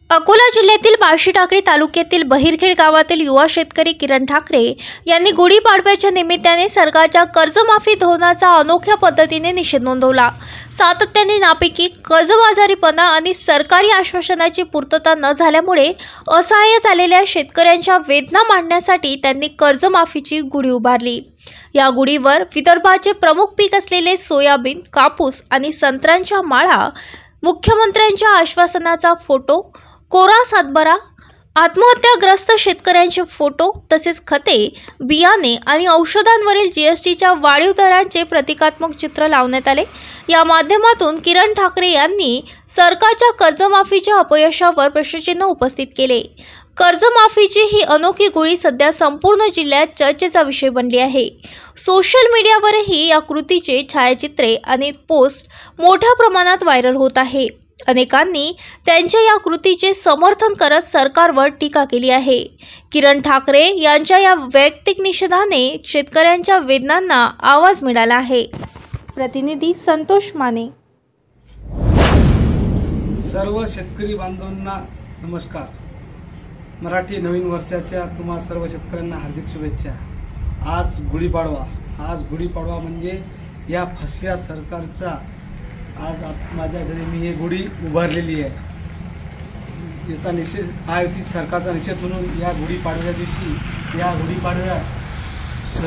अकोला जिल्ह्यातील बार्शी टाकळी तालुक्यातील बहिरखेड गावातील युवा शेतकरी किरण ठाकरे यांनी गुढीपाडव्याच्या निमित्ताने सरकारच्या कर्जमाफी धोरणाचा अनोख्या पद्धतीने निषेध नोंदवला। सातत्याने नापिकी, कर्जबाजारीपणा आणि सरकारी आश्वासनाची पूर्तता न झाल्यामुळे असहाय्य झालेल्या शेतकऱ्यांच्या वेदना मांडण्यासाठी त्यांनी कर्जमाफीची गुढी उभारली। या गुढीवर विदर्भाचे प्रमुख पीक असलेले सोयाबीन, कापूस आणि संत्र्यांच्या माळा, मुख्यमंत्र्यांच्या आश्वासनाचा फोटो, कोरा सातबारा, आत्महत्याग्रस्त शेतकऱ्यांचे फोटो तसेच खते, बियाणे आणि औषधांवरील जीएसटीच्या वाढीव दरांचे प्रतिकात्मक चित्र लावण्यात आले। या माध्यमातून किरण ठाकरे यांनी सरकारच्या कर्जमाफीच्या अपयशावर प्रश्नचिन्ह उपस्थित केले। कर्जमाफीची ही अनोखी गुढी सध्या संपूर्ण जिल्ह्यात चर्चेचा विषय बनली आहे। सोशल मीडियावरही या कृतीचे छायाचित्रे आणि पोस्ट मोठ्या प्रमाणात व्हायरल होत आहे। अनेकांनी त्यांच्या या कृतीचे समर्थन करत सरकारवर टीका केली आहे। किरण ठाकरे यांच्या या वैयक्तिक निषेधाने शेतकऱ्यांच्या वेदनांना आवाज मिळाला आहे। प्रतिनिधी संतोष माने। सर्व शेतकरी बांधवांना नमस्कार। मराठी नवीन वर्षाच्या तुम्हा सर्व शेतकऱ्यांना हार्दिक शुभेच्छा। आज गुढीपाडवा म्हणजे या फसव्या सरकारचा आज माझ्या घरी मी ही गुढी उभारलेली आहे। याचा निषेध महायुती सरकारचा निषेध म्हणून या गुढीपाडव्या दिवशी या गुढीपाडव्यात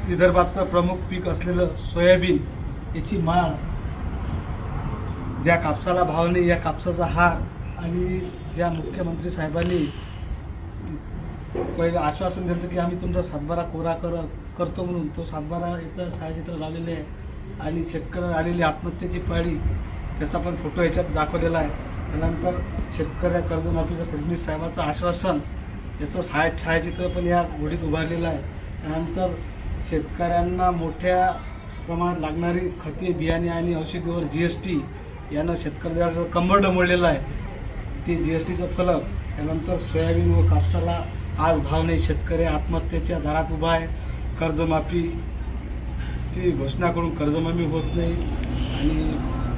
विदर्भाचं प्रमुख पीक असलेलं सोयाबीन याची माळ, ज्या कापसाला भाव नाही या कापसाचा हार आणि ज्या मुख्यमंत्री साहेबांनी पहिले आश्वासन दिलं की आम्ही तुमचा सातबारा कोरा करतो म्हणून तो सातबारा याचं छायाचित्र लावलेले आहे आणि शेतकऱ्यांना आलेली आत्महत्येची पाळी त्याचा पण फोटो याच्यात दाखवलेला आहे। त्यानंतर शेतकऱ्या कर्जमाफीचं फडणवीस साहेबांचं आश्वासन याचं छायाचित्र पण या गुढीत उभारलेलं आहे। त्यानंतर शेतकऱ्यांना मोठ्या प्रमाणात लागणारी खते, बियाणे आणि औषधीवर जीएसटी यानं शेतकऱ्याचं कंबरड मोडलेलं आहे, ते जीएसटीचं फलक। त्यानंतर सोयाबीन व कापसाला आज भाव नाही, शेतकरी आत्महत्येच्या दारात उभा आहे। कर्जमाफीची घोषणा करून कर्जमाफी होत नाही आणि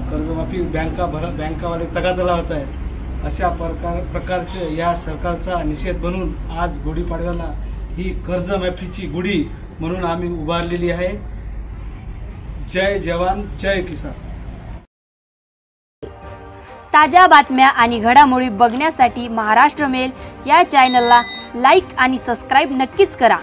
कर्जमाफी बँकावाले तगादा लावत आहेत। अशा प्रकारचे या सरकारचा निषेध म्हणून आज गुढीपाडव्याला ही कर्जमाफीची गुढी म्हणून आम्ही उभारलेली आहे। जय जवान जय किसान। ताज्या बातम्या आणि घडामोडी बघण्यासाठी महाराष्ट्र मेल या चॅनलला लाईक आणि सबस्क्राईब नक्कीच करा।